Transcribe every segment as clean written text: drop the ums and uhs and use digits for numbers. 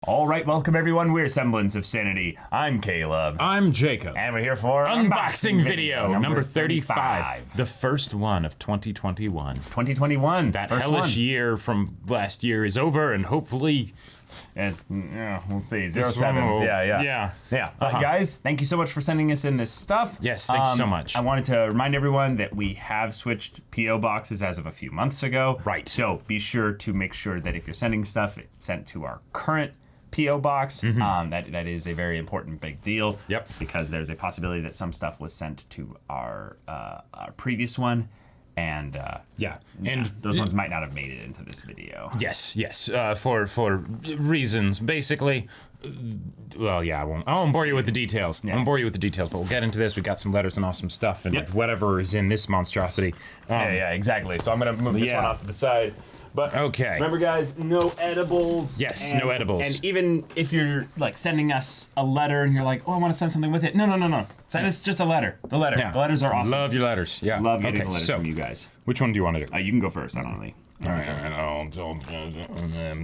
All right, welcome everyone. We're Semblance of Sanity. I'm Caleb. I'm Jacob. And we're here for Unboxing video number 35. The first one of 2021. 2021. That hellish year from last year is over, and hopefully... we'll see. 07s. will- Yeah. But guys, thank you so much for sending us in this stuff. Yes, thank you so much. I wanted to remind everyone that we have switched P.O. boxes as of a few months ago. Right. So be sure to make sure that if you're sending stuff, it's sent to our current P.O. box. That is a very important big deal. Yep. Because there's a possibility that some stuff was sent to our previous one. And and those ones might not have made it into this video. Yes, for reasons. Basically, I won't bore you with the details. Yeah. I won't bore you with the details, but we'll get into this. We got some letters and awesome stuff, and whatever is in this monstrosity. Exactly. So I'm gonna move this one off to the side. But okay. Remember, guys, no edibles. Yes, no edibles. And even if you're like sending us a letter and you're like, oh, I want to send something with it. No. Send us just a letter. The letter. Yeah. The letters are awesome. Love your letters. Yeah. Love getting the letters from you guys. Which one do you want to do? You can go first. I don't really. All right.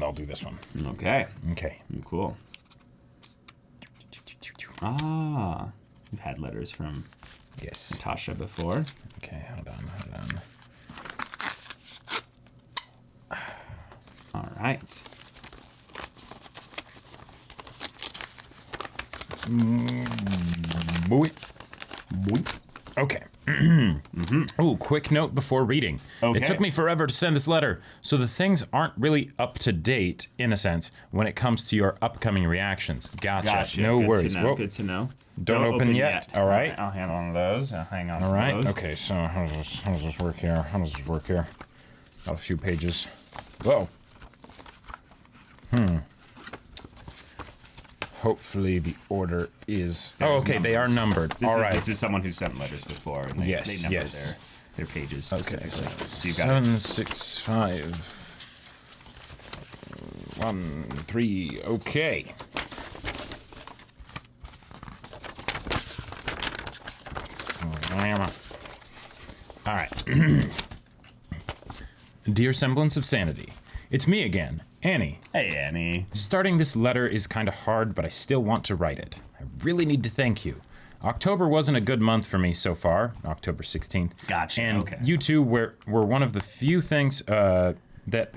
I'll do this one. Okay. Cool. We've had letters from Tasha before. Okay, hold on. All right. Okay. Ooh, quick note before reading. Okay. It took me forever to send this letter, so the things aren't really up to date, in a sense, when it comes to your upcoming reactions. Gotcha. No worries. Good to know. Don't open yet. All right. I'll handle one of those. I'll hang on All to right. those. Okay, so how does this work here? Got a few pages. Whoa. Hopefully the order is... okay, they are numbered. All right. This is someone who sent letters before, and they number their pages specifically. Okay, So you've got 7, 6, 5, 1, 3, okay. All right. Dear Semblance of Sanity, it's me again, Annie. Hey, Annie. Starting this letter is kind of hard, but I still want to write it. I really need to thank you. October wasn't a good month for me so far, October 16th. Gotcha, And okay. you two were one of the few things that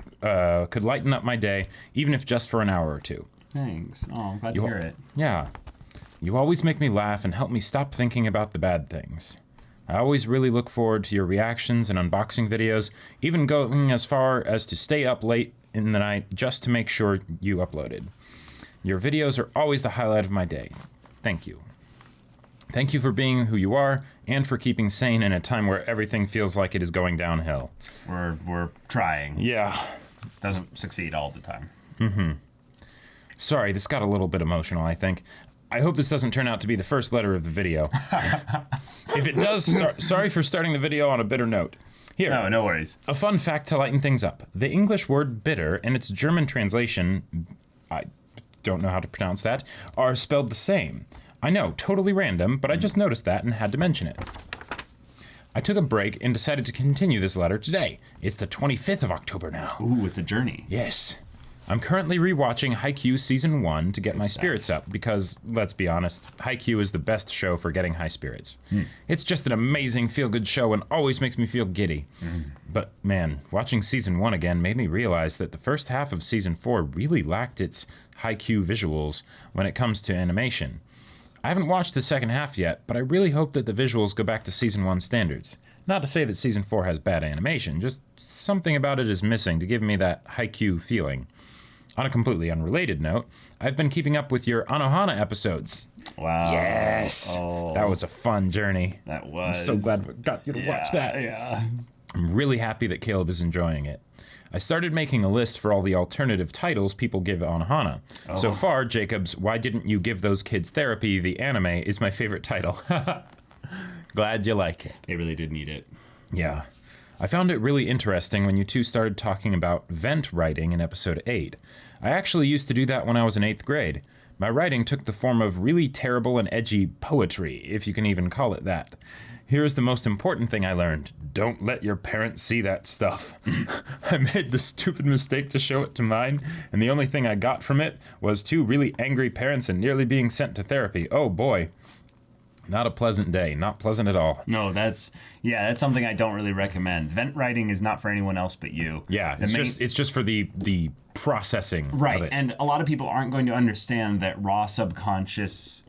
could lighten up my day, even if just for an hour or two. Thanks. Oh, I'm glad to hear it. Yeah. You always make me laugh and help me stop thinking about the bad things. I always really look forward to your reactions and unboxing videos, even going as far as to stay up late in the night just to make sure you uploaded. Your videos are always the highlight of my day. Thank you. Thank you for being who you are and for keeping sane in a time where everything feels like it is going downhill. We're trying. Yeah. Doesn't succeed all the time. Sorry, this got a little bit emotional, I think. I hope this doesn't turn out to be the first letter of the video. If it does, sorry for starting the video on a bitter note. Here, No worries. a fun fact to lighten things up. The English word bitter and its German translation, I don't know how to pronounce that, are spelled the same. I know, totally random, but I just noticed that and had to mention it. I took a break and decided to continue this letter today. It's the 25th of October now. Ooh, it's a journey. Yes. I'm currently rewatching Haikyuu Season 1 to get my spirits up because, let's be honest, Haikyuu is the best show for getting high spirits. It's just an amazing feel-good show and always makes me feel giddy. But man, watching Season 1 again made me realize that the first half of Season 4 really lacked its Haikyuu visuals when it comes to animation. I haven't watched the second half yet, but I really hope that the visuals go back to Season 1 standards. Not to say that Season 4 has bad animation, just something about it is missing to give me that Haikyuu feeling. On a completely unrelated note, I've been keeping up with your Anohana episodes. Wow. Yes. Oh, That was a fun journey. that was. I'm so glad we got you to watch that. Yeah. I'm really happy that Caleb is enjoying it. I started making a list for all the alternative titles people give Anohana. So far, Jacob's Why Didn't You Give Those Kids Therapy, the anime, is my favorite title. Glad you like it. They really did need it. Yeah. I found it really interesting when you two started talking about vent writing in episode 8. I actually used to do that when I was in 8th grade. My writing took the form of really terrible and edgy poetry, if you can even call it that. Here is the most important thing I learned. Don't let your parents see that stuff. I made the stupid mistake to show it to mine, and the only thing I got from it was 2 really angry parents and nearly being sent to therapy. Oh boy. Not a pleasant day. Not pleasant at all. No, that's something I don't really recommend. Vent writing is not for anyone else but you. Yeah, it's just for the processing of it. And a lot of people aren't going to understand that raw subconscious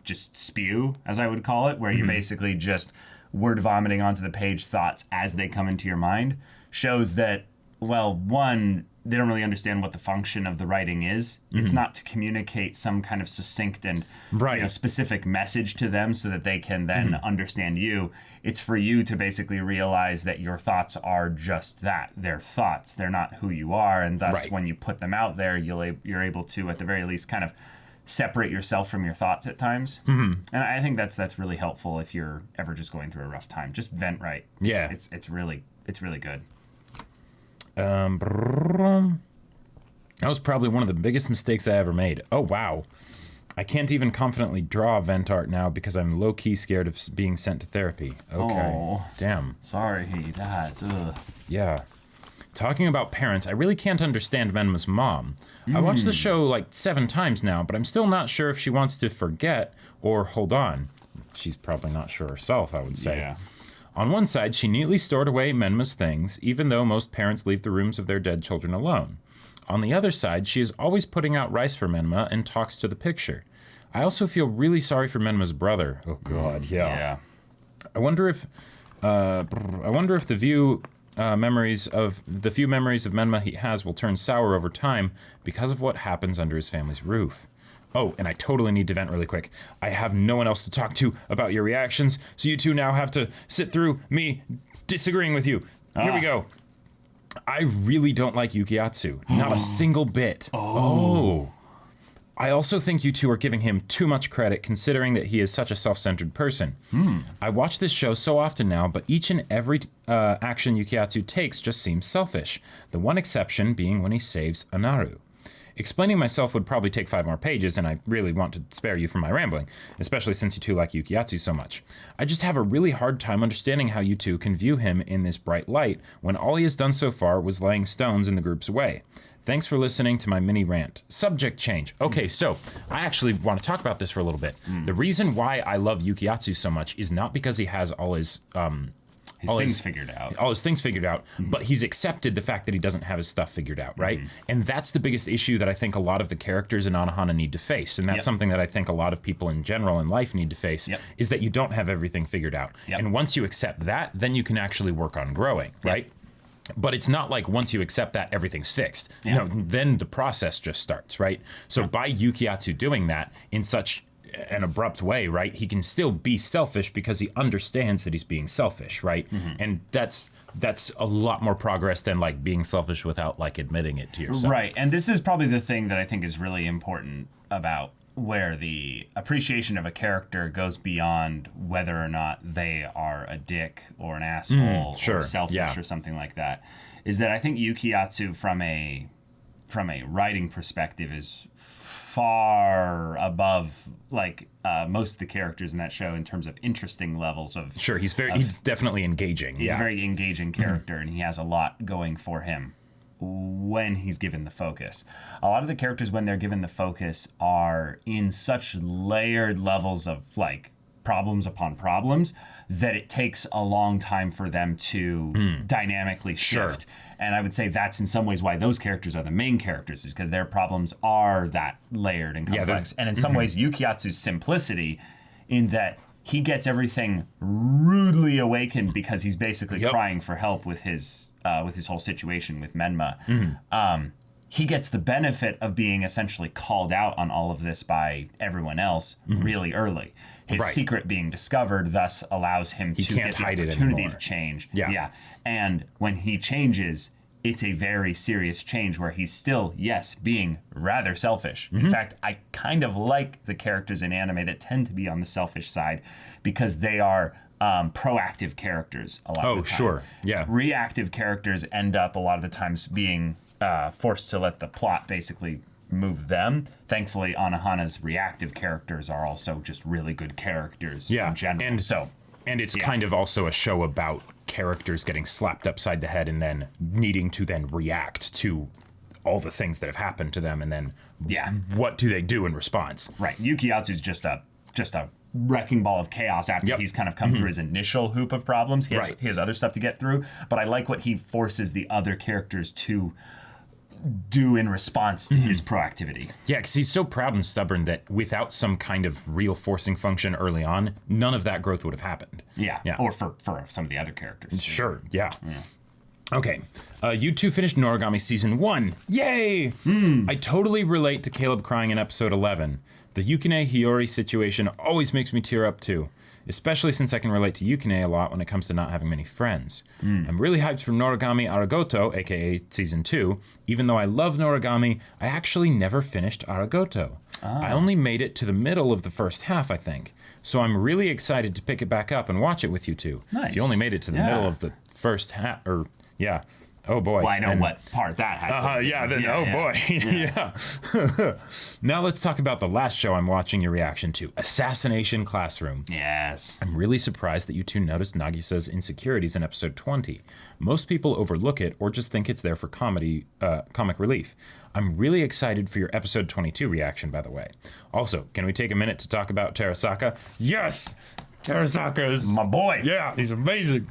just spew, as I would call it, where you're basically just word vomiting onto the page thoughts as they come into your mind, shows that, well, one, they don't really understand what the function of the writing is. It's not to communicate some kind of succinct and specific message to them so that they can then understand you. It's for you to basically realize that your thoughts are just that. They're thoughts. They're not who you are. And thus, when you put them out there, you're able to, at the very least, kind of separate yourself from your thoughts at times. And I think that's really helpful if you're ever just going through a rough time. Just vent right. Yeah. It's really good. That was probably one of the biggest mistakes I ever made. Oh, wow. I can't even confidently draw vent art now because I'm low-key scared of being sent to therapy. Okay. Oh, damn. Sorry, that's Yeah. Talking about parents, I really can't understand Menma's mom. I watched the show like 7 times now, but I'm still not sure if she wants to forget or hold on. She's probably not sure herself, I would say. Yeah. On one side, she neatly stored away Menma's things, even though most parents leave the rooms of their dead children alone. On the other side, she is always putting out rice for Menma and talks to the picture. I also feel really sorry for Menma's brother. Oh God, yeah. I wonder if the few memories of Menma he has will turn sour over time because of what happens under his family's roof. Oh, and I totally need to vent really quick. I have no one else to talk to about your reactions, so you two now have to sit through me disagreeing with you. Here we go. I really don't like Yukiatsu. Not a single bit. Oh. I also think you two are giving him too much credit considering that he is such a self-centered person. I watch this show so often now, but each and every action Yukiatsu takes just seems selfish. The one exception being when he saves Anaru. Explaining myself would probably take 5 more pages, and I really want to spare you from my rambling, especially since you two like Yukiatsu so much. I just have a really hard time understanding how you two can view him in this bright light when all he has done so far was laying stones in the group's way. Thanks for listening to my mini rant. Subject change. Okay, so I actually want to talk about this for a little bit. The reason why I love Yukiatsu so much is not because he has all his things figured out, but he's accepted the fact that he doesn't have his stuff figured out, right? And that's the biggest issue that I think a lot of the characters in Anohana need to face, and that's something that I think a lot of people in general in life need to face, is that you don't have everything figured out. And once you accept that, then you can actually work on growing, right? But it's not like once you accept that, everything's fixed. No, then the process just starts, right? So by Yukiatsu doing that in such an abrupt way, right, he can still be selfish because he understands that he's being selfish, right? And that's a lot more progress than like being selfish without like admitting it to yourself. Right, and this is probably the thing that I think is really important about where the appreciation of a character goes beyond whether or not they are a dick or an asshole or selfish or something like that, is that I think Yukiatsu from a writing perspective is far above like most of the characters in that show in terms of interesting levels of... Sure, he's definitely engaging. He's a very engaging character, and he has a lot going for him when he's given the focus. A lot of the characters, when they're given the focus, are in such layered levels of like problems upon problems that it takes a long time for them to dynamically shift. And I would say that's in some ways why those characters are the main characters, is because their problems are that layered and complex. And in some ways, Yukiatsu's simplicity in that he gets everything rudely awakened because he's basically crying for help with his whole situation with Menma. He gets the benefit of being essentially called out on all of this by everyone else really early. His secret being discovered thus allows him to get the opportunity to change. And when he changes, it's a very serious change where he's still, being rather selfish. In fact, I kind of like the characters in anime that tend to be on the selfish side because they are proactive characters a lot of the time. Reactive characters end up a lot of the times being forced to let the plot basically move them. Thankfully, Anohana's reactive characters are also just really good characters in general. And And it's kind of also a show about characters getting slapped upside the head and then needing to then react to all the things that have happened to them, and then what do they do in response? Right. Yuki Yatsu's just a wrecking ball of chaos after he's kind of come through his initial hoop of problems. He has other stuff to get through, but I like what he forces the other characters to do in response to his proactivity. Yeah, because he's so proud and stubborn that without some kind of real forcing function early on, none of that growth would have happened. Yeah. Or for some of the other characters. Sure, yeah. Okay, you two finished Noragami Season 1. Yay! I totally relate to Caleb crying in Episode 11. The Yukine Hiyori situation always makes me tear up too, especially since I can relate to Yukine a lot when it comes to not having many friends. I'm really hyped for Noragami Aragoto, aka Season 2. Even though I love Noragami, I actually never finished Aragoto. I only made it to the middle of the first half, I think. So I'm really excited to pick it back up and watch it with you two. Nice. If you only made it to the middle of the first half, oh boy. Well, I know what part that had. Boy. Yeah. Now let's talk about the last show I'm watching your reaction to, Assassination Classroom. Yes. I'm really surprised that you two noticed Nagisa's insecurities in episode 20. Most people overlook it or just think it's there for comic relief. I'm really excited for your episode 22 reaction, by the way. Also, can we take a minute to talk about Terasaka? Yes! Terasaka is my boy. Yeah, he's amazing.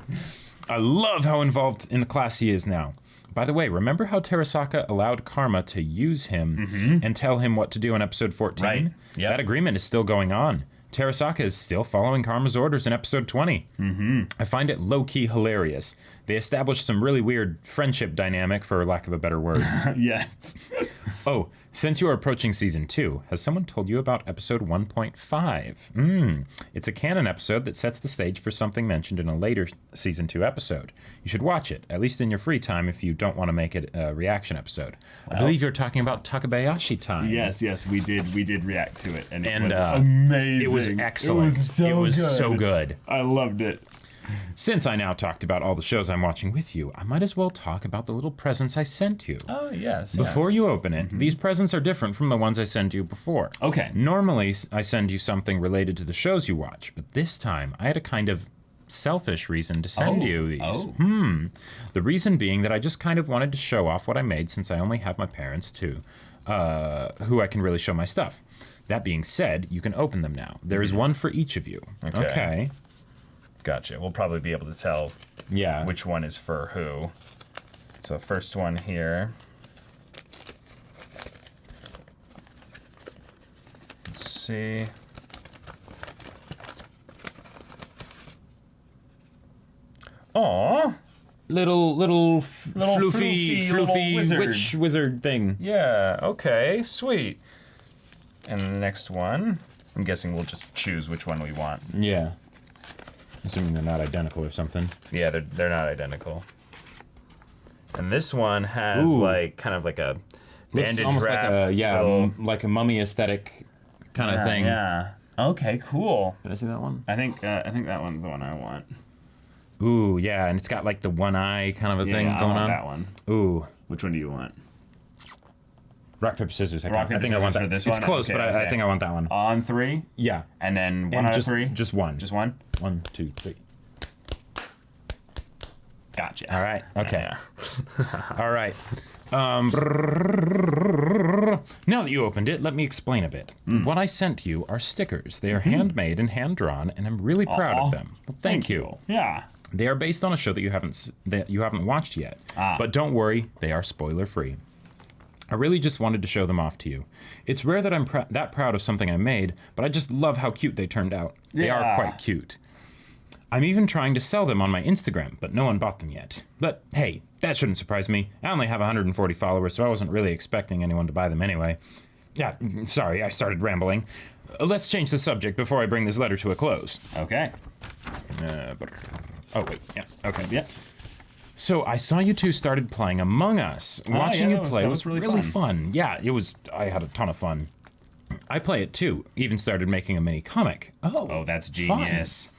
I love how involved in the class he is now. By the way, remember how Terasaka allowed Karma to use him and tell him what to do in episode 14? Right. Yep. That agreement is still going on. Terasaka is still following Karma's orders in episode 20. I find it low-key hilarious. They established some really weird friendship dynamic, for lack of a better word. Yes. Oh, since you are approaching season 2, has someone told you about episode 1.5? It's a canon episode that sets the stage for something mentioned in a later season 2 episode. You should watch it, at least in your free time if you don't want to make it a reaction episode. Well, I believe you're talking about Takabayashi time. Yes, we did react to it, and it was amazing. It was excellent. It was so good. I loved it. Since I now talked about all the shows I'm watching with you, I might as well talk about the little presents I sent you. Oh, yes. Before you open it, these presents are different from the ones I sent you before. Okay. Normally, I send you something related to the shows you watch, but this time I had a kind of selfish reason to send you these. The reason being that I just kind of wanted to show off what I made, since I only have my parents too, who I can really show my stuff. That being said, you can open them now. There is one for each of you. Okay. Gotcha. We'll probably be able to tell which one is for who. So first one here. Let's see. Aw. Little floofy wizard. witch wizard thing. Yeah, okay, sweet. And the next one, I'm guessing we'll just choose which one we want. Yeah. Assuming they're not identical or something. Yeah, they're not identical. And this one has kind of like a bandage almost wrap. Like a mummy aesthetic kind of thing. Yeah. Okay, cool. Did I see that one? I think that one's the one I want. Ooh, yeah, and it's got like the one eye kind of a thing going on. That one. Ooh. Which one do you want? Rock, paper, scissors. I think I want that. For this it's one? close, but I think I want that one. On 3? Yeah. And then one out of 3? Just one. Just one? 1, 2, 3. Gotcha. All right. Okay. Yeah. All right. Now that you opened it, let me explain a bit. What I sent you are stickers. They are handmade and hand-drawn, and I'm really proud of them. Well, thank you. Yeah. They are based on a show that you haven't watched yet. But don't worry, they are spoiler-free. I really just wanted to show them off to you. It's rare that I'm that proud of something I made, but I just love how cute they turned out. They are quite cute. I'm even trying to sell them on my Instagram, but no one bought them yet. But hey, that shouldn't surprise me. I only have 140 followers, so I wasn't really expecting anyone to buy them anyway. Yeah, sorry, I started rambling. Let's change the subject before I bring this letter to a close. Okay. Oh, wait, yeah, okay, yeah. So I saw you two started playing Among Us. Watching you play was really fun. Yeah, I had a ton of fun. I play it too. Even started making a mini comic. Oh, that's genius. Fun.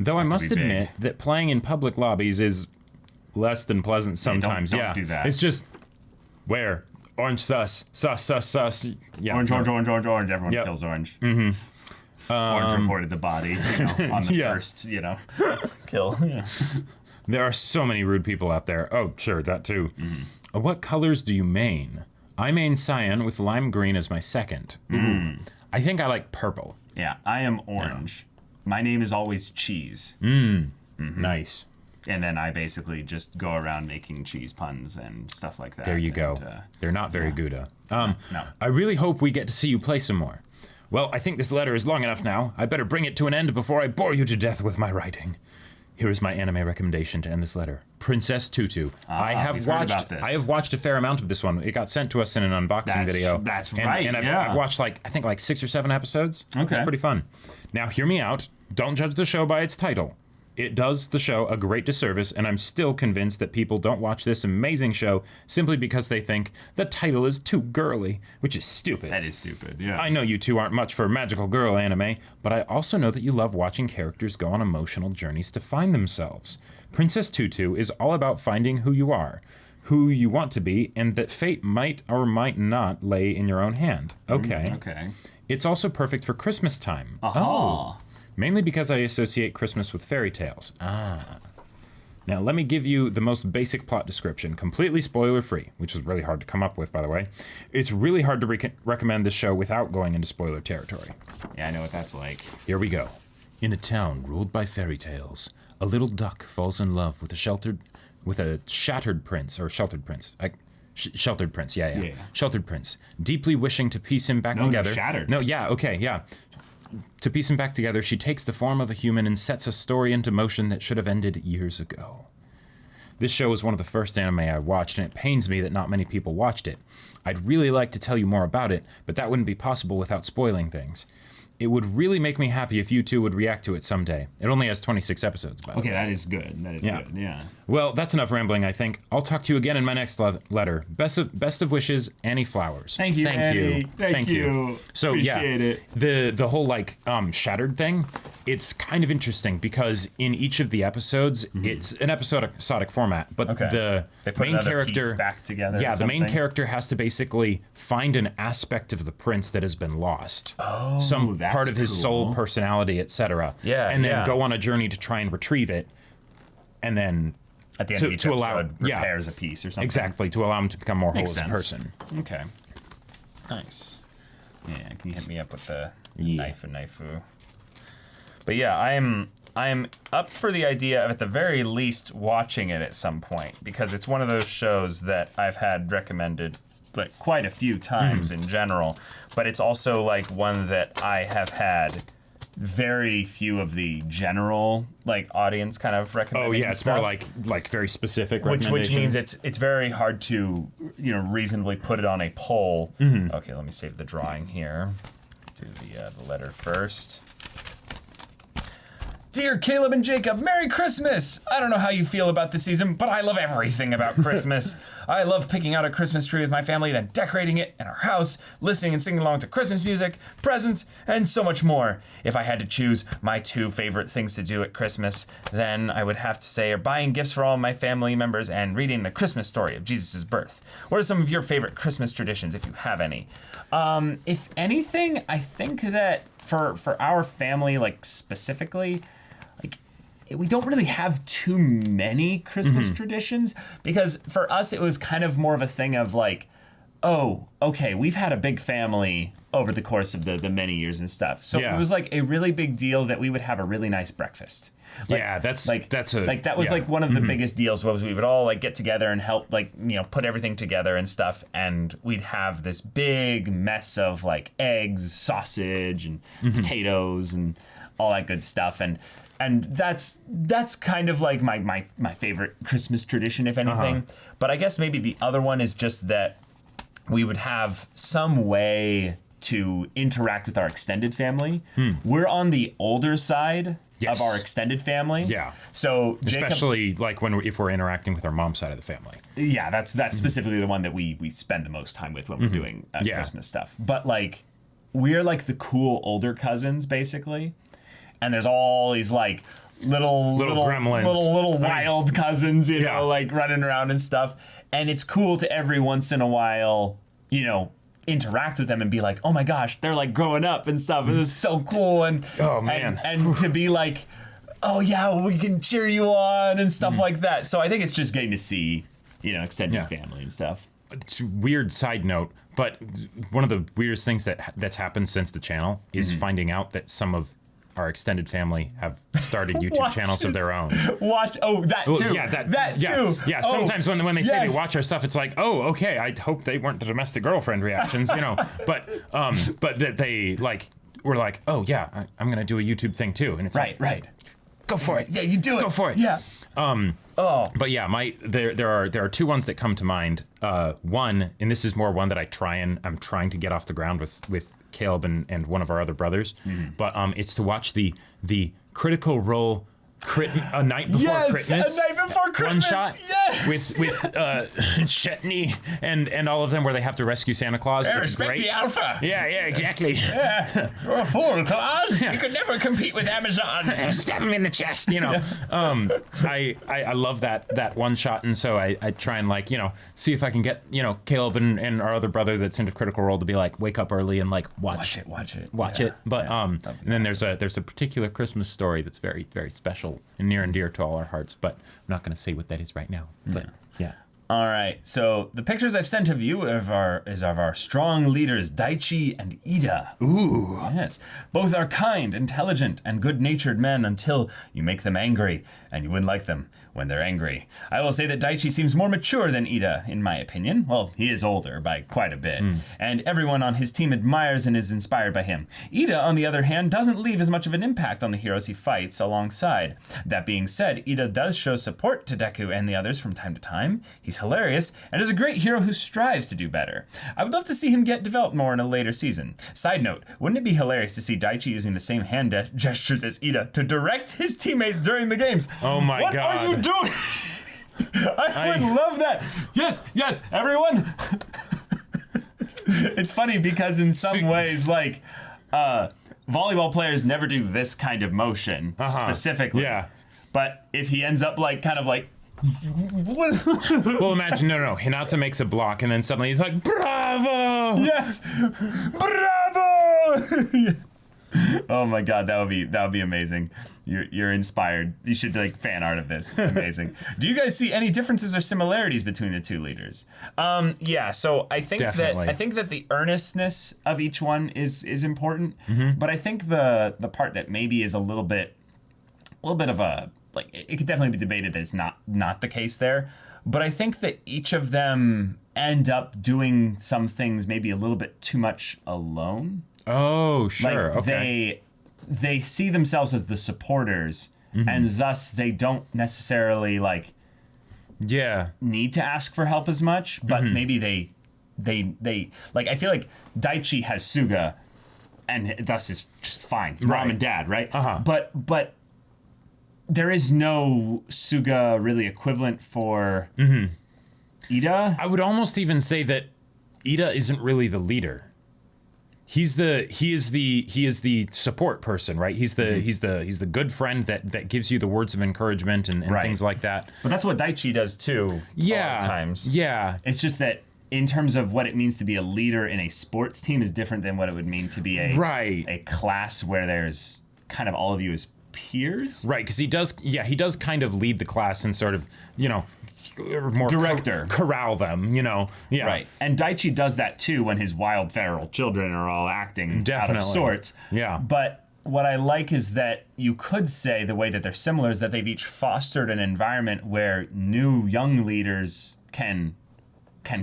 Though I must admit that playing in public lobbies is less than pleasant sometimes. Don't do that. It's just, where? Orange sus. Sus. Yeah. Orange. Everyone kills orange. Orange reported the body, on the first, kill. Yeah. There are so many rude people out there. Oh, sure, that too. What colors do you main? I main cyan with lime green as my second. Ooh. I think I like purple. Yeah, I am orange. Yeah. My name is always Cheese. Nice. And then I basically just go around making cheese puns and stuff like that. There you go. They're not very Gouda. No. I really hope we get to see you play some more. Well, I think this letter is long enough now. I better bring it to an end before I bore you to death with my writing. Here is my anime recommendation to end this letter. Princess Tutu. I have watched a fair amount of this one. It got sent to us in an unboxing video. That's right. And I've watched I think 6 or 7 episodes. Okay. It's pretty fun. Now hear me out. Don't judge the show by its title. It does the show a great disservice, and I'm still convinced that people don't watch this amazing show simply because they think the title is too girly, which is stupid. That is stupid, yeah. I know you two aren't much for magical girl anime, but I also know that you love watching characters go on emotional journeys to find themselves. Princess Tutu is all about finding who you are, who you want to be, and that fate might or might not lay in your own hand. Okay. Okay. It's also perfect for Christmas time. Oh. Mainly because I associate Christmas with fairy tales. Now, let me give you the most basic plot description, completely spoiler-free, which is really hard to come up with, by the way. It's really hard to recommend this show without going into spoiler territory. Yeah, I know what that's like. Here we go. In a town ruled by fairy tales, a little duck falls in love with a sheltered prince, Sheltered Prince, yeah. Sheltered Prince, deeply wishing to piece him back together. No, shattered. No, yeah, okay, yeah. To piece him back together, she takes the form of a human and sets a story into motion that should have ended years ago. This show was one of the first anime I watched, and it pains me that not many people watched it. I'd really like to tell you more about it, but that wouldn't be possible without spoiling things. It would really make me happy if you two would react to it someday. It only has 26 episodes, by the way. Okay, that is good. That is good, yeah. Well, that's enough rambling, I think. I'll talk to you again in my next letter. Best of wishes, Annie Flowers. Thank you, Annie. Thank you. So, Appreciate it. The whole, shattered thing, it's kind of interesting because in each of the episodes, it's an episodic format, but the main character... piece back together. Yeah, the main character has to basically find an aspect of the prince that has been lost. Oh, some that's part of his cool. soul, personality, etc. Yeah, and then go on a journey to try and retrieve it, and then at the end of each episode, repairs a piece or something. Exactly, to allow him to become more whole as a person. Okay. Nice. Yeah, can you hit me up with the knife and knifeu? But yeah, I'm up for the idea of at the very least watching it at some point, because it's one of those shows that I've had recommended quite a few times in general, but it's also one that I have had very few of the general audience kind of recommending. Oh yeah, it's stuff. more like very specific recommendations. Which means it's very hard to reasonably put it on a poll. Okay, let me save the drawing here. Do the letter first. Dear Caleb and Jacob, Merry Christmas! I don't know how you feel about this season, but I love everything about Christmas. I love picking out a Christmas tree with my family, then decorating it in our house, listening and singing along to Christmas music, presents, and so much more. If I had to choose my 2 favorite things to do at Christmas, then I would have to say buying gifts for all my family members and reading the Christmas story of Jesus' birth. What are some of your favorite Christmas traditions, if you have any? If anything, I think that for our family, specifically, we don't really have too many Christmas traditions, because for us it was kind of more of a thing of oh, okay, we've had a big family over the course of the many years and stuff. So it was a really big deal that we would have a really nice breakfast. That was one of the biggest deals, was we would all get together and help put everything together and stuff, and we'd have this big mess of eggs, sausage, and potatoes and all that good stuff, and that's kind of my favorite Christmas tradition, if anything. But I guess maybe the other one is just that we would have some way to interact with our extended family. We're on the older side of our extended family. Yeah. So especially if we're interacting with our mom's side of the family. Yeah, that's specifically the one that we spend the most time with when we're doing Christmas stuff. But we're the cool older cousins, basically. And there's all these little gremlins, little wild cousins, running around and stuff. And it's cool to every once in a while, interact with them and be like, oh my gosh, they're like growing up and stuff. This is so cool. And oh man, and to be like, oh yeah, we can cheer you on and stuff like that. So I think it's just getting to see, extended family and stuff. Weird side note, but one of the weirdest things that's happened since the channel is finding out that some of our extended family have started YouTube channels of their own. That too. Yeah, that too. Yeah, sometimes when they say they watch our stuff, it's like, oh, okay, I hope they weren't the domestic girlfriend reactions, but that they were like, oh yeah, I'm gonna do a YouTube thing too, and it's right. Go for it. Yeah, you do it. Go for it. Yeah. But yeah, there are two ones that come to mind. One, and this is more one that I'm trying to get off the ground with Caleb and one of our other brothers. But it's to watch the Critical Role A Night Before Christmas. A Night Before Christmas. One shot. Yes. With Chetney and all of them where they have to rescue Santa Claus. Yeah, respect the alpha. Yeah, exactly. Yeah. You're a fool, Claus. You could never compete with Amazon. Stab him in the chest, I love that one shot, and so I try and see if I can get Caleb and our other brother that's into Critical Role to be like, wake up early and watch it. But and then awesome. there's a particular Christmas story that's very, very special and near and dear to all our hearts, but I'm not going to say what that is right now. But, yeah. All right. So the pictures I've sent of you is of our strong leaders, Daichi and Ida. Ooh. Yes. Both are kind, intelligent, and good-natured men until you make them angry, and you wouldn't like them when they're angry. I will say that Daichi seems more mature than Ida, in my opinion. Well, he is older by quite a bit, and everyone on his team admires and is inspired by him. Ida, on the other hand, doesn't leave as much of an impact on the heroes he fights alongside. That being said, Ida does show support to Deku and the others from time to time. He's hilarious, and is a great hero who strives to do better. I would love to see him get developed more in a later season. Side note, wouldn't it be hilarious to see Daichi using the same hand gestures as Ida to direct his teammates during the games? Oh my god. What are you doing? I would love that. Yes, everyone. It's funny because in some ways, volleyball players never do this kind of motion specifically. Yeah. But if he ends up kind of well, imagine no. Hinata makes a block, and then suddenly he's like, "Bravo!" Yes, bravo! Oh my god, that would be amazing. You're inspired. You should fan art of this. It's amazing. Do you guys see any differences or similarities between the two leaders? Yeah. So I think that the earnestness of each one is important, but I think the part that maybe is a little bit of a it could definitely be debated that it's not the case there, but I think that each of them end up doing some things maybe a little bit too much alone. Oh, sure. Okay. They see themselves as the supporters, and thus they don't necessarily need to ask for help as much, but maybe they I feel like Daichi has Suga, and thus is just fine. It's mom and dad, right? But there is no Suga really equivalent for Ida. I would almost even say that Ida isn't really the leader. He is the support person, right? He's the good friend that gives you the words of encouragement and things like that. But that's what Daichi does too. Yeah. A lot of times. Yeah. It's just that in terms of what it means to be a leader in a sports team is different than what it would mean to be a class where there's kind of all of you as peers. Right, because he does kind of lead the class and sort of, more director. Corral them, Yeah. Right. And Daichi does that too when his wild feral children are all acting out of sorts. Yeah. But what I like is that you could say the way that they're similar is that they've each fostered an environment where new young leaders can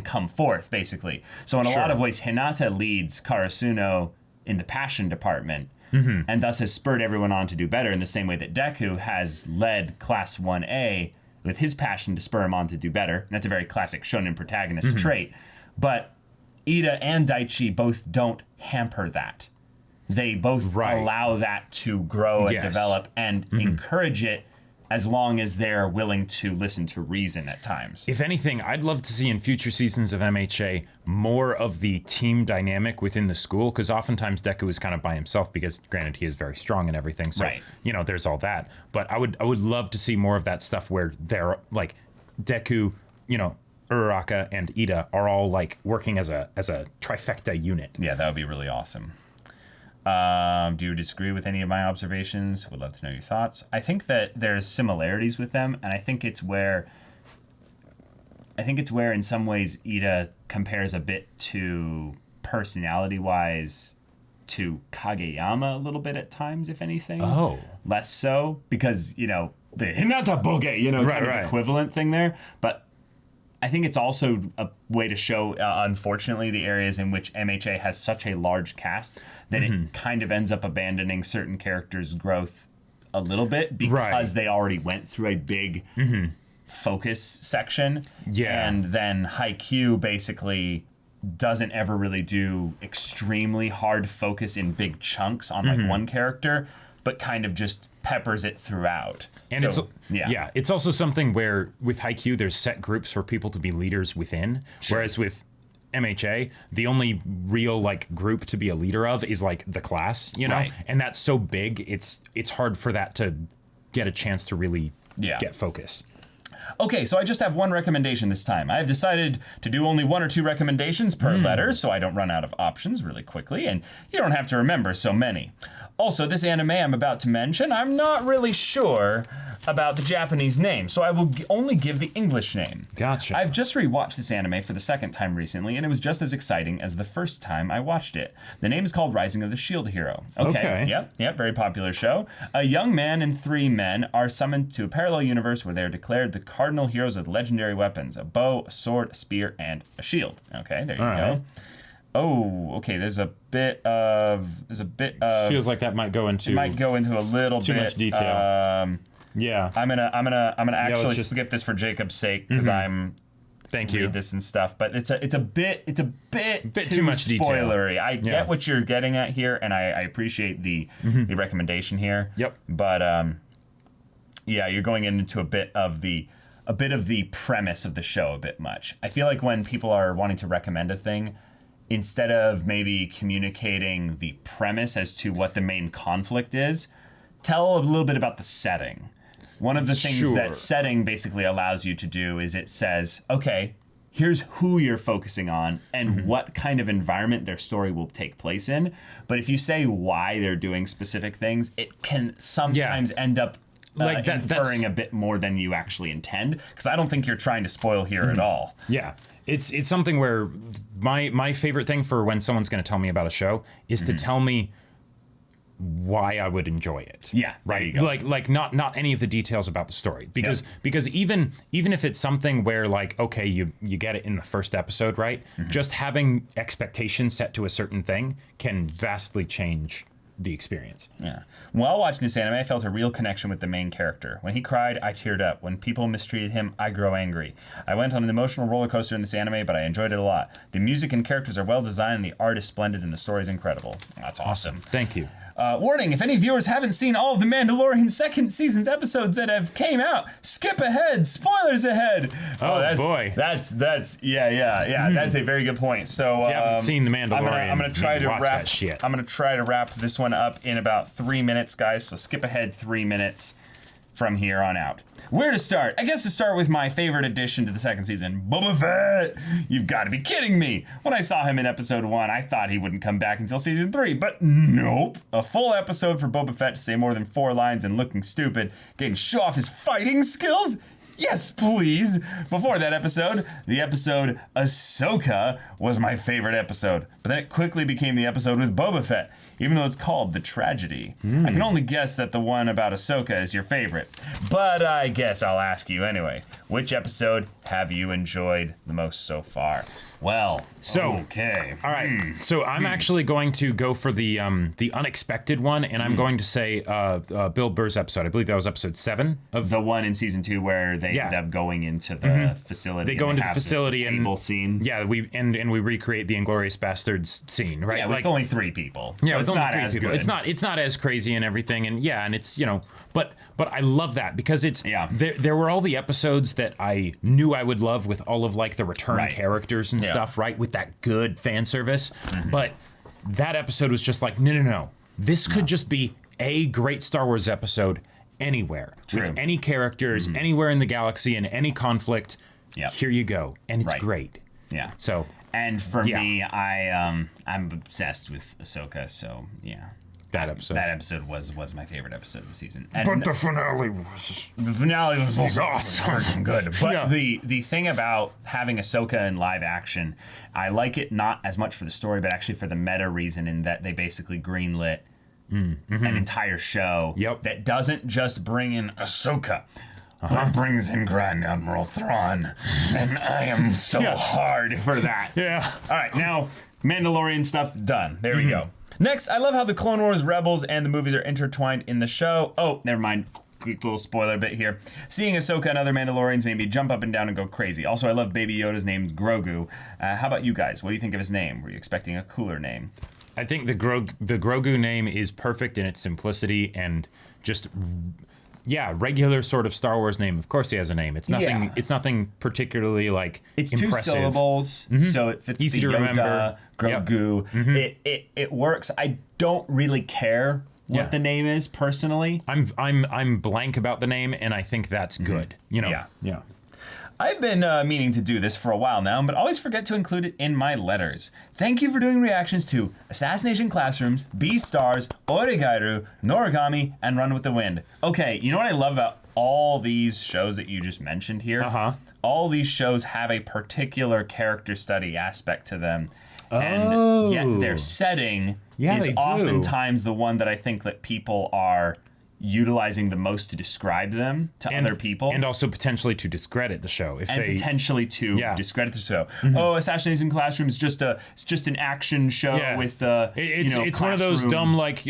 come forth, basically. So in a lot of ways, Hinata leads Karasuno in the passion department, and thus has spurred everyone on to do better in the same way that Deku has led Class 1A with his passion to spur him on to do better. And that's a very classic shonen protagonist trait. But Ida and Daichi both don't hamper that. They both allow that to grow and develop and encourage it as long as they're willing to listen to reason at times. If anything, I'd love to see in future seasons of MHA more of the team dynamic within the school, because oftentimes Deku is kind of by himself because, granted, he is very strong and everything, so, there's all that. But I would love to see more of that stuff where they're, Deku, Uraraka and Ida are all like working as a trifecta unit. Yeah, that would be really awesome. Do you disagree with any of my observations? Would love to know your thoughts. I think that there's similarities with them, and I think it's where in some ways Ida compares a bit to personality-wise to Kageyama a little bit at times, if anything. Oh. Less so, because, the Hinata Boge, kind of equivalent thing there. But I think it's also a way to show, unfortunately, the areas in which MHA has such a large cast that it kind of ends up abandoning certain characters' growth a little bit because they already went through a big focus section. Yeah. And then Haikyuu basically doesn't ever really do extremely hard focus in big chunks on like one character, but kind of just peppers it throughout. And so, it's also something where with Haikyuu there's set groups for people to be leaders within, whereas with MHA the only real like group to be a leader of is like the class, and that's so big it's hard for that to get a chance to really get focus. Okay, so I just have one recommendation this time. I've decided to do only 1 or 2 recommendations per letter, so I don't run out of options really quickly, and you don't have to remember so many. Also, this anime I'm about to mention, I'm not really sure about the Japanese name, so I will only give the English name. Gotcha. I've just rewatched this anime for the second time recently, and it was just as exciting as the first time I watched it. The name is called Rising of the Shield Hero. Okay. Yep, very popular show. A young man and 3 men are summoned to a parallel universe where they are declared the cardinal heroes of legendary weapons: a bow, a sword, a spear, and a shield. Okay, there you go. Oh, okay. There's a bit of. Feels like that might go into. It might go into a little too bit much detail. Yeah. I'm gonna actually skip this for Jacob's sake because Thank you. read this and stuff. But it's a bit too much spoilery. Detail. I get what you're getting at here, and I appreciate the recommendation here. Yep. But you're going into a bit of the premise of the show a bit much. I feel like when people are wanting to recommend a thing, instead of maybe communicating the premise as to what the main conflict is, tell a little bit about the setting. One of the things that setting basically allows you to do is it says, okay, here's who you're focusing on and what kind of environment their story will take place in. But if you say why they're doing specific things, it can sometimes end up inferring a bit more than you actually intend, because I don't think you're trying to spoil here at all. Yeah. It's something where my favorite thing for when someone's going to tell me about a show is to tell me why I would enjoy it. Yeah, right. Like not any of the details about the story, because even if it's something where like, okay, you get it in the first episode, right? Just having expectations set to a certain thing can vastly change the experience. Yeah. While watching this anime, I felt a real connection with the main character. When he cried, I teared up. When people mistreated him, I grew angry. I went on an emotional roller coaster in this anime, but I enjoyed it a lot. The music and characters are well designed, and the art is splendid, and the story is incredible. That's awesome. Thank you. Warning, if any viewers haven't seen all of the Mandalorian second season's episodes that have came out, skip ahead, spoilers ahead. Boy. That's That's a very good point. So if you haven't seen the Mandalorian, I'm gonna try to watch wrap that shit. I'm gonna try to wrap this one up in about 3 minutes, guys. So skip ahead 3 minutes from here on out. Where to start? I guess to start with my favorite addition to the second season, Boba Fett. You've got to be kidding me. When I saw him in episode 1, I thought he wouldn't come back until season 3, but nope. A full episode for Boba Fett to say more than 4 lines and looking stupid, getting to show off his fighting skills? Yes, please. Before that episode, the episode Ahsoka was my favorite episode, but then it quickly became the episode with Boba Fett, even though it's called The Tragedy. I can only guess that the one about Ahsoka is your favorite, but I guess I'll ask you anyway. Which episode have you enjoyed the most so far? Well, okay. All right. So I'm actually going to go for the unexpected one, and I'm going to say Bill Burr's episode. I believe that was episode 7 of the one in season 2 where they end up going into the facility. They go into the facility the table scene. Yeah, we recreate the Inglourious Bastards scene, right? Yeah, with only 3 people. Yeah, so with it's only not 3 as people. good. It's not as crazy and everything, and it's but I love that because it's there were all the episodes that I knew I would love with all of like the return characters and stuff, right? With that good fan service. But that episode was just like, no. This could just be a great Star Wars episode anywhere. With any characters, anywhere in the galaxy, in any conflict. Yep. Here you go, and it's Right. great. Yeah. So, And for Yeah. me, I'm obsessed with Ahsoka. So yeah, that episode. that episode was my favorite episode of the season. And But the finale was the finale was also awesome. freaking good. But Yeah. the thing about having Ahsoka in live action, I like it not as much for the story, but actually for the meta reason in that they basically greenlit an entire show Yep. that doesn't just bring in Ahsoka. But brings in Grand Admiral Thrawn, and I am so hard for that. Yeah. All right, now Mandalorian stuff done. There we go. Next, I love how the Clone Wars, Rebels, and the movies are intertwined in the show. Oh, never mind. Quick little spoiler bit here. Seeing Ahsoka and other Mandalorians made me jump up and down and go crazy. Also, I love Baby Yoda's name, Grogu. How about you guys? What do you think of his name? Were you expecting a cooler name? I think the Grogu name is perfect in its simplicity and just regular sort of Star Wars name. Of course he has a name. It's nothing Yeah. it's nothing particularly like It's impressive. 2 syllables, so it fits Easy the to Yoda, remember. Grogu. It works. I don't really care what Yeah. the name is personally. I'm blank about the name, and I think that's good. You know. Yeah. I've been meaning to do this for a while now, but always forget to include it in my letters. Thank you for doing reactions to Assassination Classrooms, Beastars, Oregairu, Noragami, and Run with the Wind. Okay, you know what I love about all these shows that you just mentioned here? All these shows have a particular character study aspect to them. And yet their setting is they do. oftentimes the one that I think that people are utilizing the most to describe them to other people. And also potentially to discredit the show. If And they potentially to discredit the show. Oh, Assassination Classroom is just an action show with it's one of those dumb like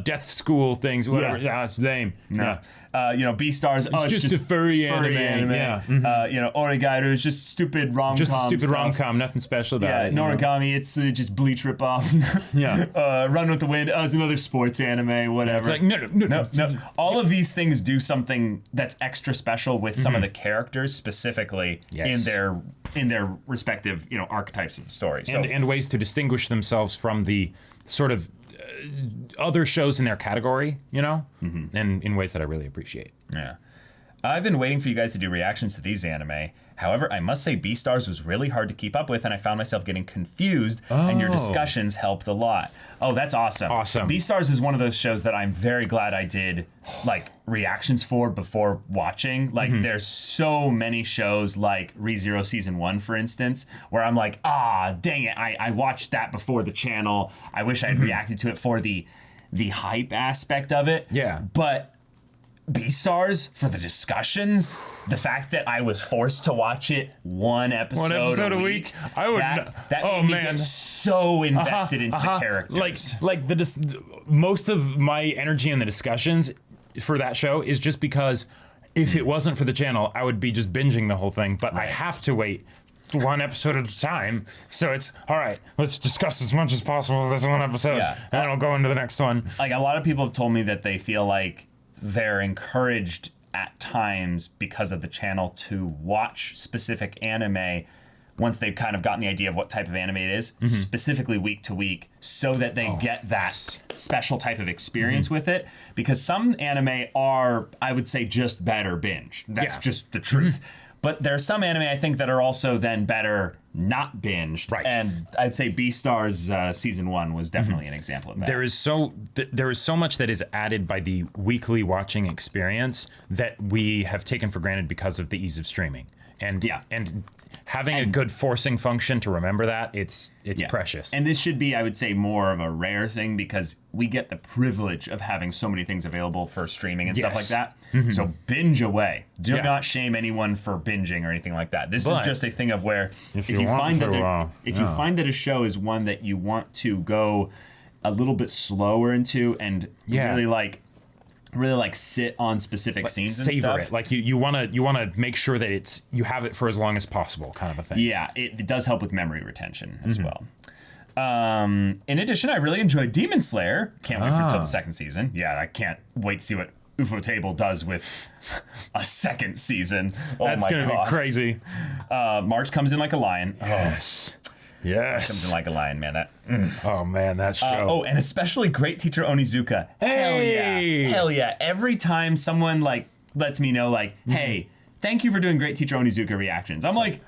death school things. Whatever. Yeah, it's the name. No. Beastars. It's just a furry anime. Yeah. Oregairu is just stupid rom-com. Just a stupid stuff. rom-com. Nothing special about it. Noragami, it's just Bleach ripoff. Run with the Wind. It's another sports anime. Whatever. It's like no. All of these things do something that's extra special with some of the characters specifically in their respective archetypes of the story. So, and ways to distinguish themselves from the sort of other shows in their category, and in ways that I really appreciate. Yeah. I've been waiting for you guys to do reactions to these anime. However, I must say Beastars was really hard to keep up with, and I found myself getting confused, and your discussions helped a lot. Oh, that's awesome. Awesome. Beastars is one of those shows that I'm very glad I did, reactions for before watching. There's so many shows like ReZero Season 1, for instance, where I'm like, dang it, I watched that before the channel. I wish I had reacted to it for the hype aspect of it. Yeah. But Beastars for the discussions, the fact that I was forced to watch it one episode a week, I would. that made me get so invested into the characters. Most of my energy in the discussions for that show is just because if it wasn't for the channel, I would be just binging the whole thing. But I have to wait one episode at a time, so it's all right. Let's discuss as much as possible of this one episode, and then I'll go into the next one. Like a lot of people have told me that they feel like they're encouraged at times because of the channel to watch specific anime once they've kind of gotten the idea of what type of anime it is, specifically week to week, so that they get that special type of experience with it. Because some anime are, I would say, just better binged. That's just the truth. But there are some anime I think that are also then better not binged. Right. And I'd say Beastars Season 1 was definitely an example of that. There is so much that is added by the weekly watching experience that we have taken for granted because of the ease of streaming. And having a good forcing function to remember that, it's precious. And this should be, I would say, more of a rare thing because we get the privilege of having so many things available for streaming and stuff like that. So binge away. Do not shame anyone for binging or anything like that. This is just a thing of where if you find that a show is one that you want to go a little bit slower into and really sit on specific scenes and savor stuff. it. Like you want to make sure that you have it for as long as possible, kind of a thing. Yeah, it does help with memory retention as well. In addition, I really enjoyed Demon Slayer. Can't wait until the second season. Yeah, I can't wait to see what UFO Table does with a second season. That's going to be crazy. March comes in like a lion. Yes. Comes in like a lion, man. Oh man, that show. And especially great teacher Onizuka. Hell yeah. Every time someone lets me know hey, thank you for doing great Teacher Onizuka reactions. I'm like,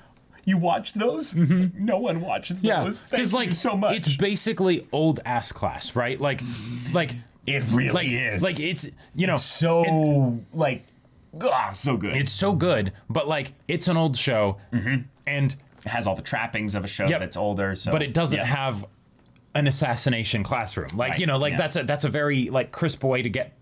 you watched those? No one watches those. Thank you so much. It's basically old ass class, right? Like it really is. Like it's so so good. It's so good, but like it's an old show, and it has all the trappings of a show that's older. So, but it doesn't have an Assassination Classroom. Like that's a very like crisp way to get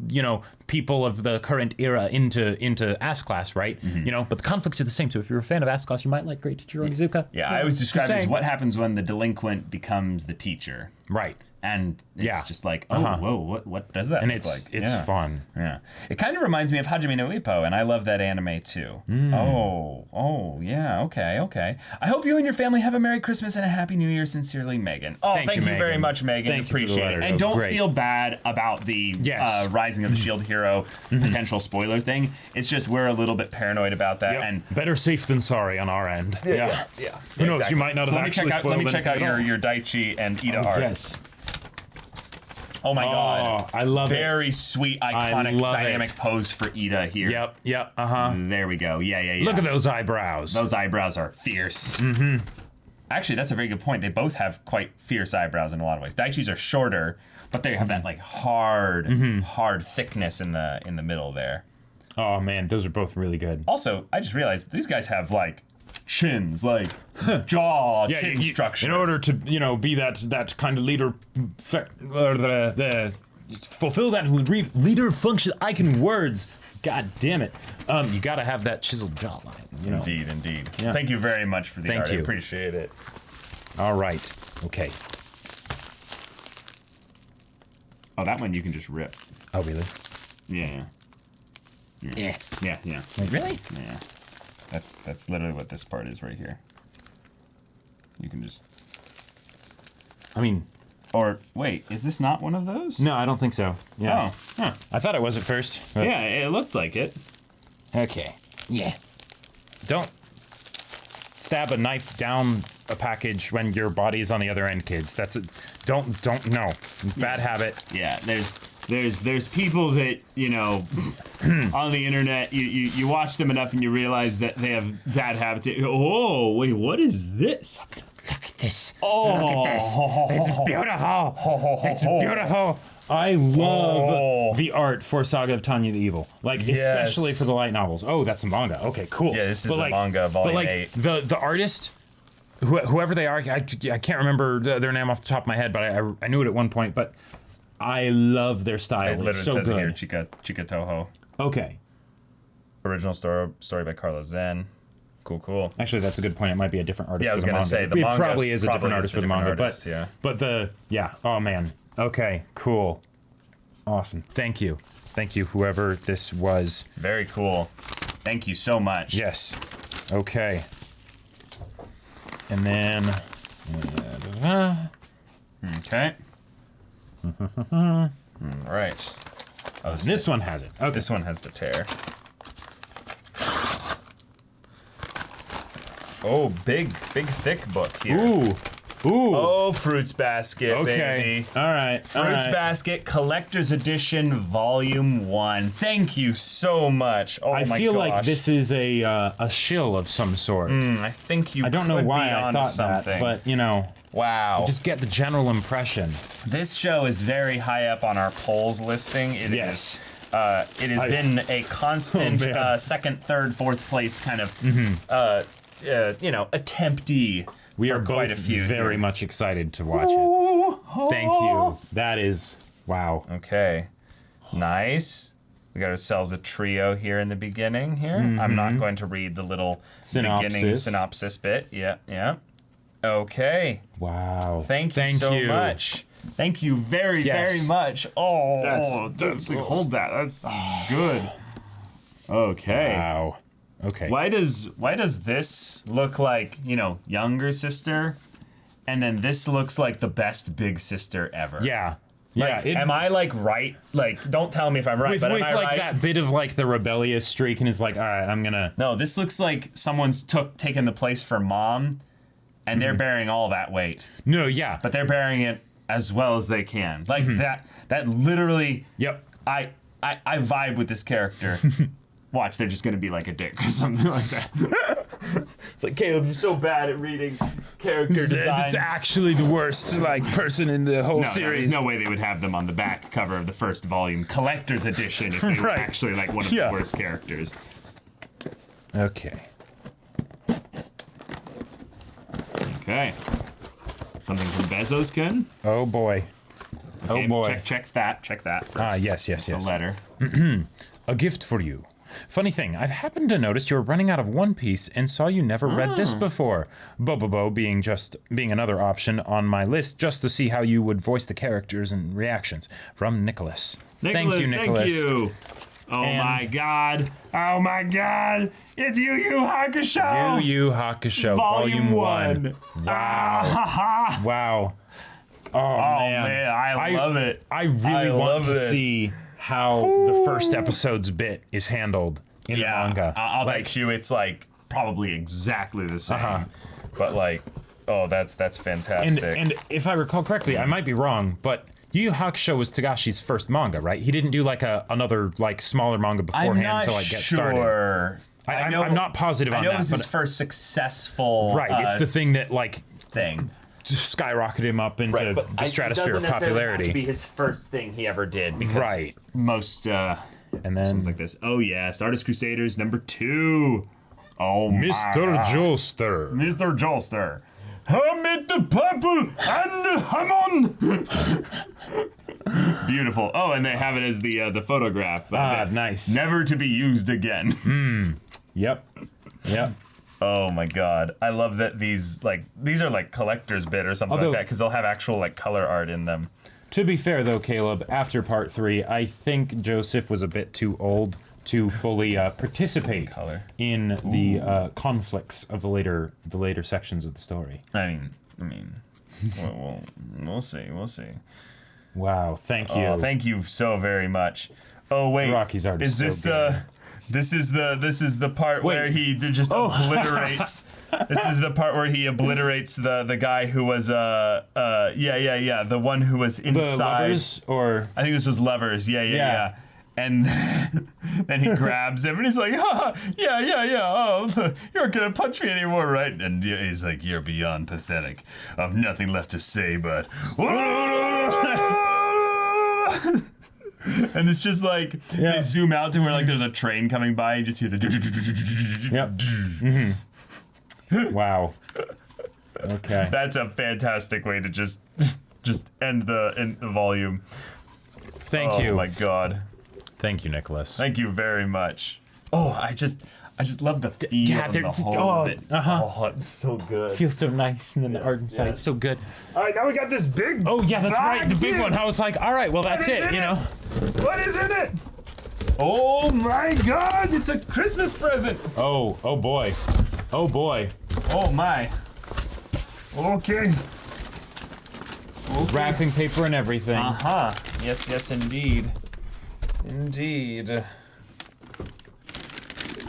people of the current era into Ass Class, right? But the conflicts are the same. So if you're a fan of Ass Class, you might like Great Teacher Onizuka. Yeah, I always describe it as what happens when the delinquent becomes the teacher. Right. And it's just like, whoa, what does that and look like? It's fun. Yeah. It kind of reminds me of Hajime no Ippo, and I love that anime too. Yeah, okay. I hope you and your family have a Merry Christmas and a Happy New Year. Sincerely, Megan. Oh, thank you very much, Megan. Thank Appreciate it. And don't feel bad about the Rising of the Shield Hero potential spoiler thing. It's just we're a little bit paranoid about that. And better safe than sorry on our end. Yeah. Who knows? You might not have actually spoiled Let me check out your Daichi and Ida art. Yes. Oh my God! I love Very sweet, iconic, dynamic pose for Ida here. Yep. There we go. Yeah. Look at those eyebrows. Those eyebrows are fierce. Actually, that's a very good point. They both have quite fierce eyebrows in a lot of ways. Daichi's are shorter, but they have that like hard thickness in the middle there. Oh man, those are both really good. Also, I just realized these guys have like chins, like chin structure. In order to be that kind of leader, fulfill that leader function. I can words. God damn it! You got to have that chiseled jawline. Indeed. Yeah. Thank you very much for the art. I appreciate it. All right. Okay. Oh, that one you can just rip. Oh, really? Yeah. Wait, really? Yeah. That's literally what this part is right here. You can just... I mean... Or, wait, is this not one of those? No, I don't think so. Yeah. Oh, huh. I thought it was at first. But... Yeah, it looked like it. Okay. Yeah. Don't stab a knife down a package when your body's on the other end, kids. That's it. Don't no. Bad habit. Yeah, there's people that, on the internet, you watch them enough and you realize that they have bad habits. Oh, wait, what is this? Look at this. Oh. Look at this. It's beautiful. It's beautiful. I love the art for Saga of Tanya the Evil. Especially for the light novels. Oh, that's a manga. Okay, cool. Yeah, this is the manga, volume 8. The artist, whoever they are, I can't remember their name off the top of my head, but I knew it at one point, but I love their style. It literally it's so says good. Here, Chika Toho. Okay. Original story by Carlos Zen. Cool. Actually, that's a good point. It might be a different artist. Yeah, I was going to say the manga probably is a different artist for the manga, but oh man. Okay, cool. Awesome. Thank you, whoever this was. Very cool. Thank you so much. Yes. Okay. And then. Okay. All right. Oh, this one has it. Okay. This one has the tear. Oh, big, thick book here. Ooh. Oh, Fruits Basket, baby. All right. Fruits Basket Collector's Edition, Volume 1. Thank you so much. Oh, my gosh. I feel like this is a shill of some sort. I think you. I don't know why I thought something. that, but Wow. Just get the general impression. This show is very high up on our polls listing. It has been a constant second, third, fourth place kind of, attemptee. We are both very much excited to watch it. Thank you. That is, wow. Okay. Nice. We got ourselves a trio here in the beginning here. I'm not going to read the little beginning synopsis bit. Yeah. Okay. Wow. Thank you so much. Thank you very much. Oh, hold that. That's good. Okay. Wow. Okay. Why does this look like, younger sister, and then this looks like the best big sister ever? Yeah. Am I right? Don't tell me if I'm right. With am I right? That bit of the rebellious streak, and is all right, I'm gonna. No, this looks like someone's taken the place for mom, and they're bearing all that weight. No, yeah, but they're bearing it as well as they can. That literally. Yep. I vibe with this character. watch, they're just gonna be like a dick or something like that. It's like, Caleb, you're so bad at reading character designs. It's actually the worst like person in the whole series. There's no way they would have them on the back cover of the first volume, collector's edition, if they were actually like one of the worst characters. Okay. Okay. Something from Bezos, Ken? Oh boy. Okay, Oh boy. Check that first. Ah, yes. It's a letter. A gift for you. Funny thing, I've happened to notice you're running out of One Piece and saw you never read this before. Bobobo being another option on my list just to see how you would voice the characters and reactions. From Nicholas. Thank you, Nicholas. Thank you. Oh my god. Oh my god. It's Yu Yu Hakusho. Yu Yu Hakusho, Volume 1. Wow. Wow. Oh man. I love it. I really want to see how the first episode's bit is handled in the manga. I'll bet you it's like probably exactly the same. But like, oh, that's fantastic. And if I recall correctly, I might be wrong, but Yu Yu Hakusho was Togashi's first manga, right? He didn't do like another like smaller manga beforehand to like get started. I'm not positive on that. I know it was his first successful. Right, it's the thing that like thing skyrocketed him up into the stratosphere of popularity. Have to be his first thing he ever did. Because most and then songs like this. Oh yeah, Stardust Crusaders #2. Oh my Mr. Jolster. Mr. Jolster. Hamid the purple and the Hamon. Beautiful. Oh, and they have it as the photograph. Nice. Never to be used again. Yep. Oh my god. I love that these are like collector's bit or something like that, because they'll have actual like color art in them. To be fair though, Caleb, after part 3, I think Joseph was a bit too old to fully participate in the conflicts of the later sections of the story. I mean, we'll see. Wow, thank you. Thank you so very much. Oh wait, Rocky's art is this good. This is the part where he just obliterates. This is the part where he obliterates the guy who was the one who was inside. The lovers, or I think this was lovers. Yeah. And then he grabs him and he's like, yeah. Oh, you're not gonna punch me anymore, right? And he's like, you're beyond pathetic. I've nothing left to say, but. And it's just like they zoom out to where like there's a train coming by. You just hear the. Yep. Wow. Okay. That's a fantastic way to just end the volume. Thank you. Oh my god. Thank you, Nicholas. Thank you very much. Oh, I just love the feel of the whole of it. Oh, it's so good. It feels so nice, and then the art inside is so good. All right, now we got this big. Oh yeah, that's right, the big one. I was like, all right, well that's it, you know. What is in it? Oh my god, it's a Christmas present. Oh boy. Oh boy. Oh my. Okay. Wrapping paper and everything. Yes, indeed. Indeed.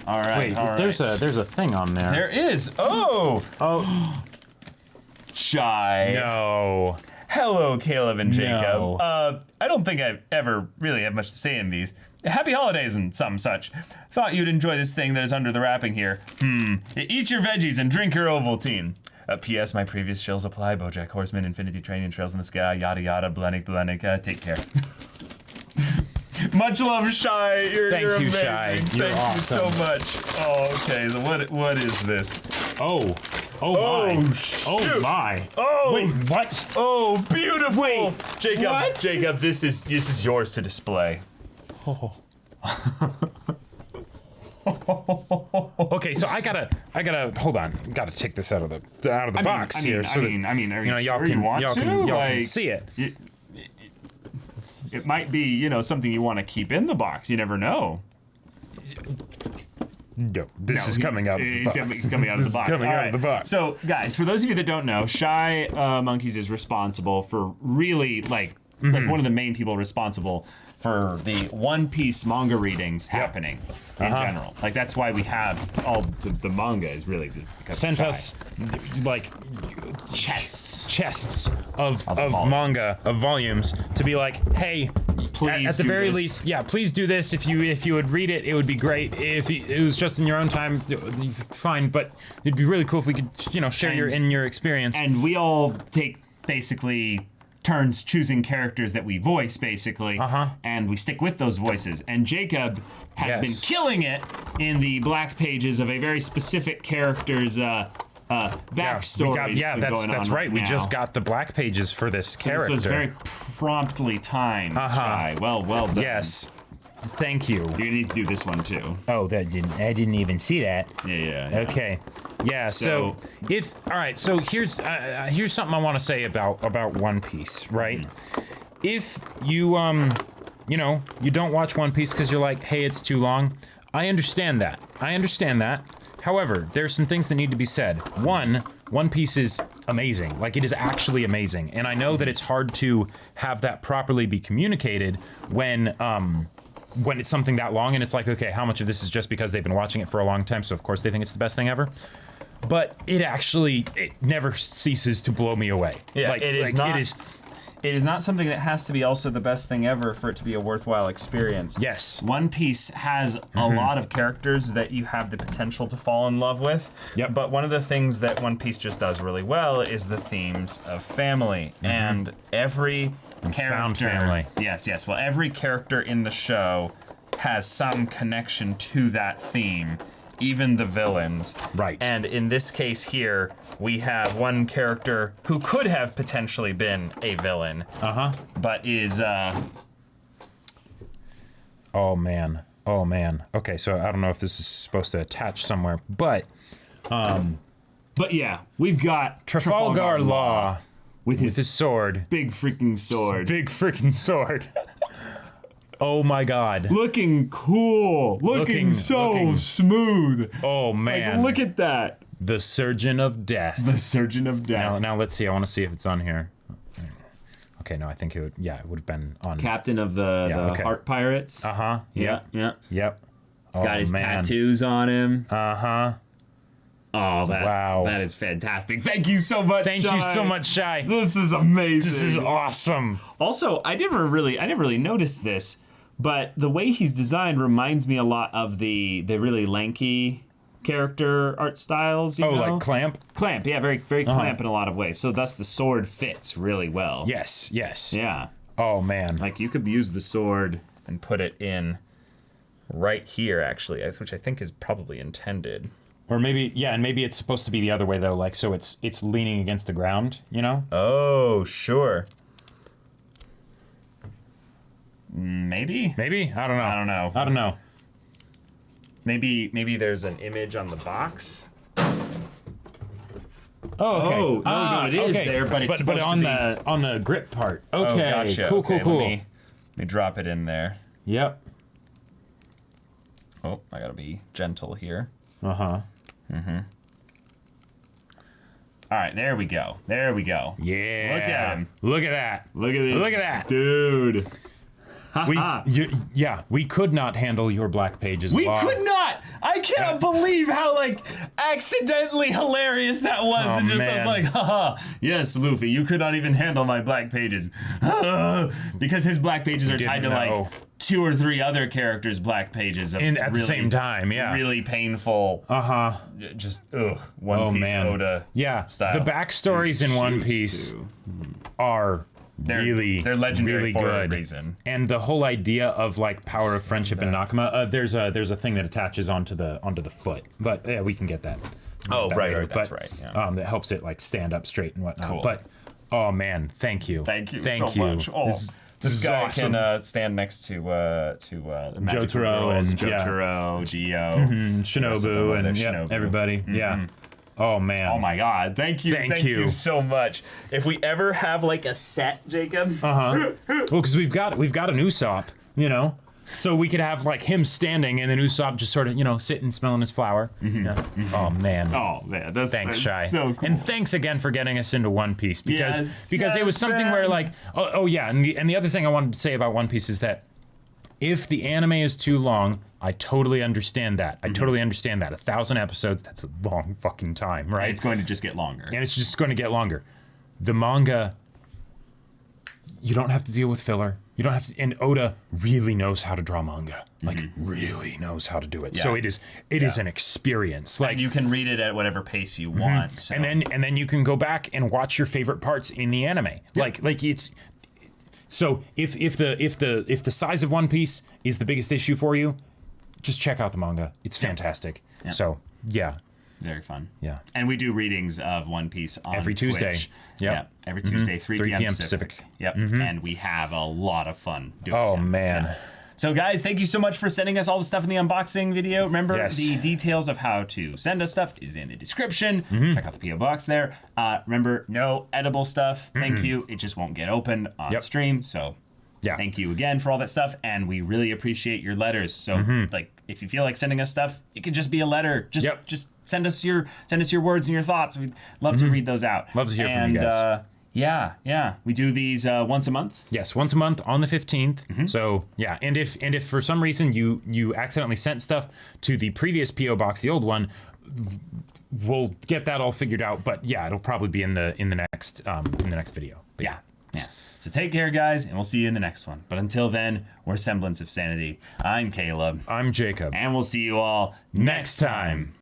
All right. Wait, there's a thing on there. There is. Oh. Shy. No. Hello, Caleb and Jacob. No. I don't think I ever really have much to say in these. Happy holidays and some such. Thought you'd enjoy this thing that is under the wrapping here. Eat your veggies and drink your Ovaltine. P.S. My previous shills apply. BoJack Horseman, Infinity Train, and Trails in the Sky, yada yada, blenik. Take care. Much love, Shy. You're amazing. Shy. You're Thank awesome. you so much. Oh, okay. So what is this? Oh my. Oh my. Oh. Wait, what? Oh, beautiful. Wait, Jacob. what? Jacob, this is yours to display. Oh. Okay, so I gotta hold on. Gotta take this out of the box here. Y'all can see it. It might be, something you want to keep in the box. You never know. No, this is coming out of the box. He's coming out of the box. Coming out of the box. So, guys, for those of you that don't know, Shy Monkeys is responsible for really, like one of the main people responsible for the One Piece manga readings happening in general. Like, that's why we have all the manga is really just because Sent of Shy. us, like, chests of volumes. manga, of volumes, to be like, hey, please at the do very this. least, yeah, please do this. If you would read it, it would be great. If it was just in your own time, fine. But it'd be really cool if we could, share your experience. And we all take basically turns choosing characters that we voice, basically, and we stick with those voices. And Jacob has been killing it in the black pages of a very specific character's backstory. That's right. We just got the black pages for this character. This was very promptly timed. Shai. Well done. Yes. Thank you. You need to do this one too. Oh, I didn't even see that. Yeah. Okay. Yeah. So here's something I want to say about One Piece, right? If you you don't watch One Piece because you're like, hey, it's too long. I understand that. However, there's some things that need to be said. One Piece is amazing. Like, it is actually amazing. And I know that it's hard to have that properly be communicated when it's something that long and it's like, okay, how much of this is just because they've been watching it for a long time, so of course they think it's the best thing ever? But it never ceases to blow me away. Yeah, it is not something that has to be also the best thing ever for it to be a worthwhile experience. Yes. One Piece has a lot of characters that you have the potential to fall in love with. Yep. But one of the things that One Piece just does really well is the themes of family. And every character... Found family. Yes. Well, every character in the show has some connection to that theme. Even the villains. Right. And in this case here, we have one character who could have potentially been a villain. But is, Oh, man. Okay, so I don't know if this is supposed to attach somewhere, but yeah, we've got Trafalgar Law with his sword. big freaking sword. Oh my God. Looking cool. Looking smooth. Oh man. Like, look at that. The Surgeon of Death. Now let's see. I want to see if it's on here. Okay, no, I think it would have been on. Captain of the Heart Pirates. Yeah. Yep. He's got his tattoos on him. Uh-huh. Oh, wow. That is fantastic. Thank you so much, Thank you so much, Shai. This is amazing. This is awesome. Also, I never really noticed this, but the way he's designed reminds me a lot of the really lanky character art styles, you know? Like Clamp? Clamp, yeah, very Clamp in a lot of ways. So thus the sword fits really well. Yes. Yeah. Oh, man. Like, you could use the sword and put it in right here, actually, which I think is probably intended. Or maybe it's supposed to be the other way, though, like, so it's leaning against the ground, you know? Oh, sure. Maybe? I don't know. Maybe there's an image on the box. Oh, okay. Oh, no, it is there, but it's supposed on to be... on the grip part. Okay, oh, gotcha. Cool. Let me drop it in there. Yep. Oh, I gotta be gentle here. Uh-huh. All right, there we go. Yeah. Look at him. Look at that. Look at this. Look at that. Dude. We could not handle your black pages. We could not. I cannot believe how accidentally hilarious that was. Oh, and just man. I was like, haha, yes, Luffy, you could not even handle my black pages. Because his black pages are tied to 2 or 3 other characters' black pages of at the same time, yeah. Really painful. Just One Piece Oda. Yeah. Style. The backstories in One Piece are they're legendary really for good. a reason. And the whole idea of power of friendship and Nakama, there's a thing that attaches onto the foot, but yeah, we can get that. Oh, right, later. that's but, right. Yeah. That helps it stand up straight and whatnot. Cool. But oh man, thank you so much. Oh, this guy awesome. can stand next to Jotaro and Jotaro, Gio, Shinobu, and Shinobu. Everybody. Yeah. Oh man. Oh my God! Thank you so much. If we ever have a set, Jacob. Well, because we've got a Usopp, so we could have him standing and then Usopp just sort of sitting smelling his flower. Yeah. Oh man. Oh man. Thanks, Shai. So cool. And thanks again for getting us into One Piece because it was something man. where and the other thing I wanted to say about One Piece is that if the anime is too long, I totally understand that. 1,000 episodes, that's a long fucking time, right? It's going to just get longer. And it's just going to get longer. The manga, you don't have to deal with filler. You don't have to. And Oda really knows how to draw manga. Like really knows how to do it. Yeah. So it is an experience. Like you can read it at whatever pace you want. So. and then you can go back and watch your favorite parts in the anime. Like it's. So if the size of One Piece is the biggest issue for you, just check out the manga. It's fantastic. Yeah. So yeah. Very fun. Yeah. And we do readings of One Piece on every Tuesday. Twitch. Yep. Yeah. Every Tuesday, 3 p.m. Pacific. Yep. And we have a lot of fun doing it. Oh, man. Yeah. So, guys, thank you so much for sending us all the stuff in the unboxing video. Remember, Yes. the details of how to send us stuff is in the description. Check out the P.O. Box there. Remember, no edible stuff. Thank you. It just won't get opened on stream. So, thank you again for all that stuff. And we really appreciate your letters. So, like, if you feel like sending us stuff, it can just be a letter. Just send us your words and your thoughts. We'd love to read those out. Love to hear from you guys. Yeah. We do these once a month. Yes, once a month on the 15th. So yeah, and if for some reason you accidentally sent stuff to the previous PO box, the old one, we'll get that all figured out. But yeah, it'll probably be in the next video. But yeah. So take care, guys, and we'll see you in the next one. But until then, we're Semblance of Sanity. I'm Caleb. I'm Jacob. And we'll see you all next time.